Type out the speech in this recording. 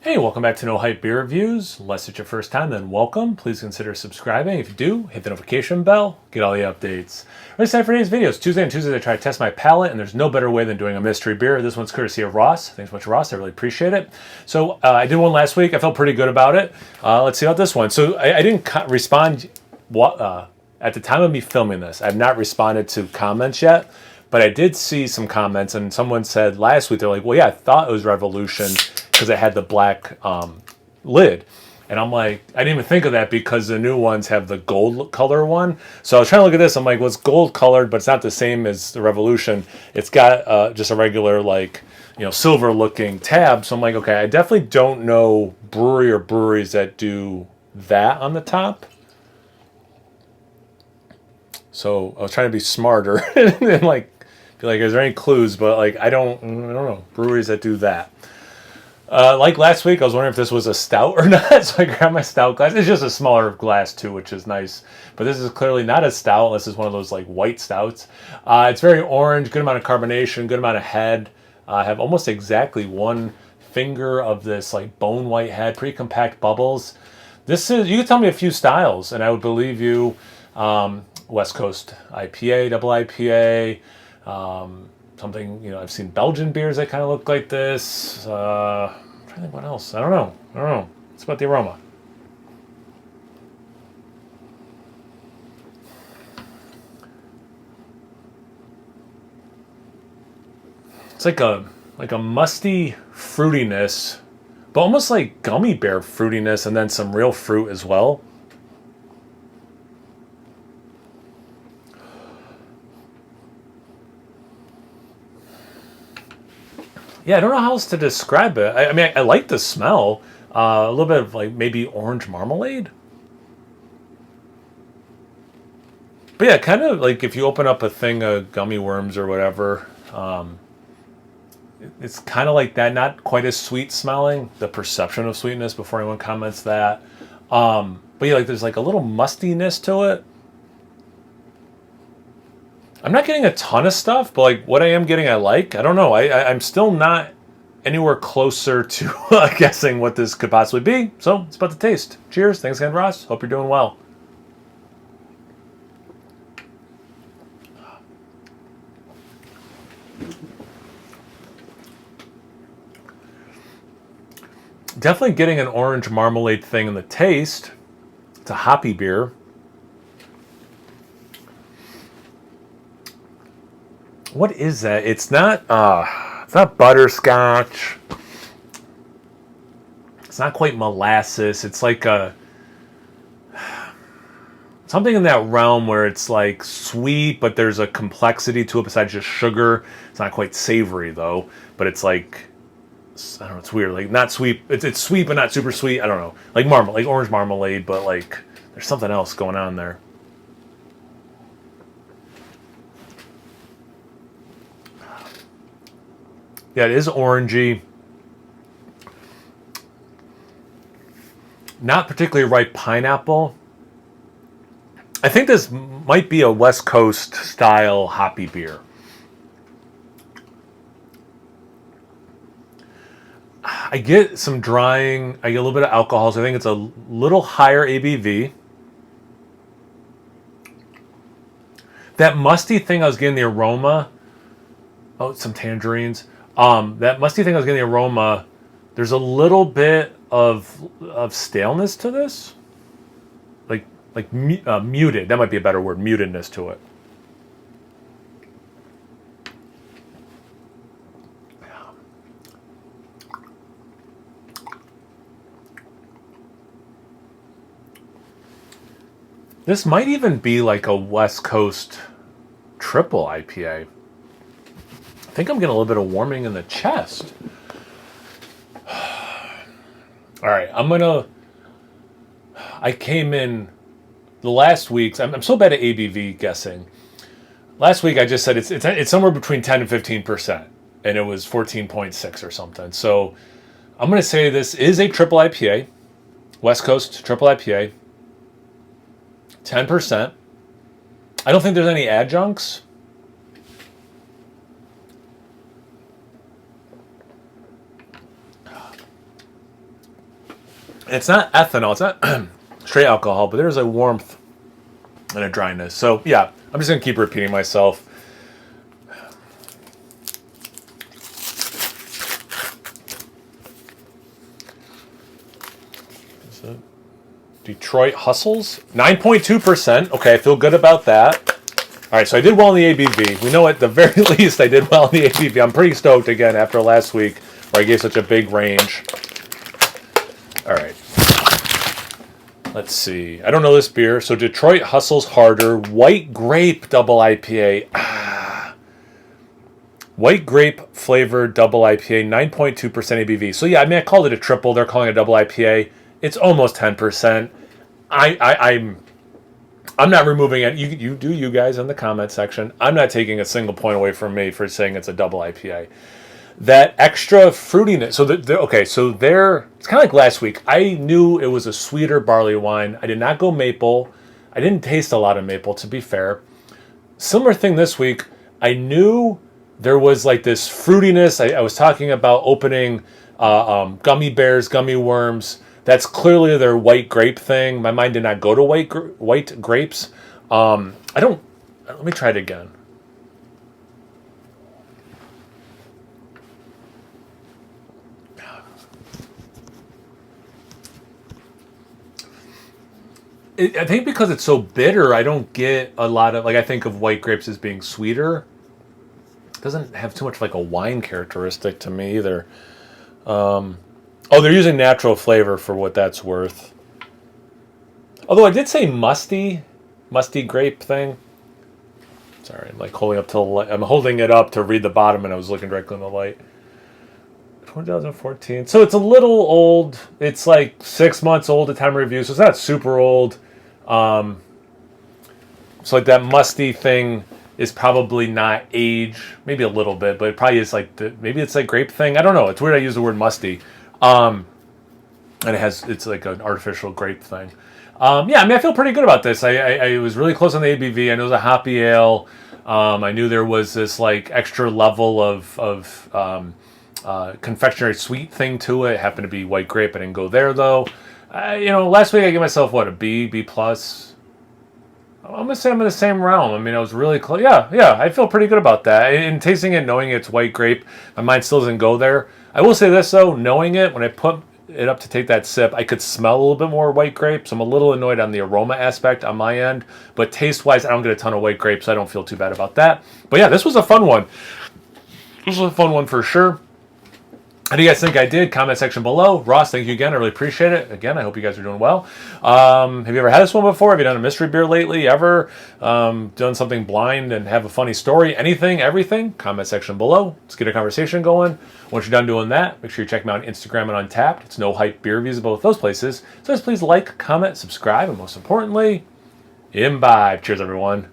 Hey, welcome back to No Hype Beer Reviews. Unless it's your first time, then welcome. Please consider subscribing. If you do, hit the notification bell, get all the updates. It's time for today's videos. Tuesday and Tuesdays I try to test my palate, and there's no better way than doing a mystery beer. This one's courtesy of Ross. Thanks so much, Ross. I really appreciate it. So I did one last week. I felt pretty good about it. Let's see about this one. So I didn't respond at the time of me filming this. I've not responded to comments yet. But I did see some comments, and someone said last week, they're like, well, yeah, I thought it was Revolution because it had the black lid. And I'm like, I didn't even think of that because the new ones have the gold color one. So I was trying to look at this. I'm like, well, it's gold colored, but it's not the same as the Revolution. It's got just a regular, like, silver looking tab. So I'm like, okay, I definitely don't know brewery or breweries that do that on the top. So I was trying to be smarter and like be like, is there any clues? But like, I don't know breweries that do that. Like last week, I was wondering if this was a stout or not. So I grabbed my stout glass. It's just a smaller glass too, which is nice. But this is clearly not a stout. This is one of those like white stouts. It's very orange, good amount of carbonation, good amount of head. I have almost exactly one finger of this like bone white head, pretty compact bubbles. This is, you could tell me a few styles and I would believe you. West Coast IPA, double IPA, something, I've seen Belgian beers that kind of look like this. I'm trying to think what else. I don't know. It's about the aroma. It's like a musty fruitiness, but almost like gummy bear fruitiness and then some real fruit as well. Yeah, I don't know how else to describe it. I mean, I like the smell. A little bit of like maybe orange marmalade. But yeah, kind of like if you open up a thing of gummy worms or whatever, it's kind of like that. Not quite as sweet smelling. The perception of sweetness before anyone comments that. But yeah, like there's like a little mustiness to it. I'm not getting a ton of stuff, but like what I am getting, I like. I don't know. I'm still not anywhere closer to guessing what this could possibly be. So it's about the taste. Cheers. Thanks again, Ross. Hope you're doing well. Definitely getting an orange marmalade thing in the taste. It's a hoppy beer. What is that? It's not butterscotch. It's not quite molasses. It's like a something in that realm where it's like sweet, but there's a complexity to it besides just sugar. It's not quite savory though, but it's like I don't know. It's weird. Like not sweet. It's sweet, but not super sweet. I don't know. Like like orange marmalade, but like there's something else going on there. Yeah, it is orangey. Not particularly ripe pineapple. I think this might be a West Coast style hoppy beer. I get some drying. I get a little bit of alcohol, so I think it's a little higher ABV. That musty thing I was getting the aroma. Oh, some tangerines. That musty thing I was getting the aroma. There's a little bit of staleness to this, like muted. That might be a better word. Mutedness to it. This might even be like a West Coast triple IPA. I think I'm getting a little bit of warming in the chest. All right, I came in the last weeks. I'm so bad at ABV guessing. Last week I just said it's somewhere between 10 and 15%, and it was 14.6 or something. So I'm gonna say this is a triple IPA, West Coast triple IPA. 10%. I don't think there's any adjuncts. It's not ethanol. It's not straight alcohol, but there's a warmth and a dryness. So yeah, I'm just gonna keep repeating myself. Detroit Hustles, 9.2%. Okay, I feel good about that. All right, so I did well in the ABV. We know at the very least I did well in the ABV. I'm pretty stoked again after last week where I gave such a big range. All right. Let's see. I don't know this beer. So Detroit Hustles Harder. White Grape Double IPA. White Grape flavored Double IPA, 9.2% ABV. So yeah, I mean, I called it a triple. They're calling it a Double IPA. It's almost 10%. I'm not removing it. You do, you guys in the comment section. I'm not taking a single point away from me for saying it's a double IPA. That extra fruitiness. So it's kind of like last week. I knew it was a sweeter barley wine. I did not go maple. I didn't taste a lot of maple, to be fair. Similar thing this week. I knew there was like this fruitiness. I was talking about opening gummy bears, gummy worms. That's clearly their white grape thing. My mind did not go to white grapes. Let me try it again. I think because it's so bitter, I don't get a lot of, like, I think of white grapes as being sweeter. It doesn't have too much like a wine characteristic to me either. Oh, they're using natural flavor for what that's worth. Although I did say musty grape thing. Sorry, I'm like holding up to the light. I'm holding it up to read the bottom, and I was looking directly in the light. 2014. So it's a little old. It's like 6 months old at time of review, so it's not super old. So like that musty thing is probably not age, maybe a little bit, but it probably is like maybe it's like grape thing. I don't know. It's weird I use the word musty. And it's like an artificial grape thing. Yeah, I mean, I feel pretty good about this. I was really close on the ABV. I know it was a hoppy ale. I knew there was this like extra level of confectionery sweet thing to it. It happened to be white grape. I didn't go there though. Last week I gave myself a B plus. I'm gonna say I'm in the same realm. I mean, I was really close. Yeah, I feel pretty good about that. And tasting it, knowing it's white grape, my mind still doesn't go there. I will say this though, knowing it, when I put it up to take that sip, I could smell a little bit more white grape. So I'm a little annoyed on the aroma aspect on my end. But taste-wise, I don't get a ton of white grape, so I don't feel too bad about that. But yeah, this was a fun one. This was a fun one for sure. How do you guys think I did? Comment section below. Ross, thank you again. I really appreciate it. Again, I hope you guys are doing well. Have you ever had this one before? Have you done a mystery beer lately? Ever done something blind and have a funny story? Anything, everything? Comment section below. Let's get a conversation going. Once you're done doing that, make sure you check me out on Instagram and Untapped. It's No Hype Beer Reviews at both those places. So just please like, comment, subscribe, and most importantly, imbibe. Cheers, everyone.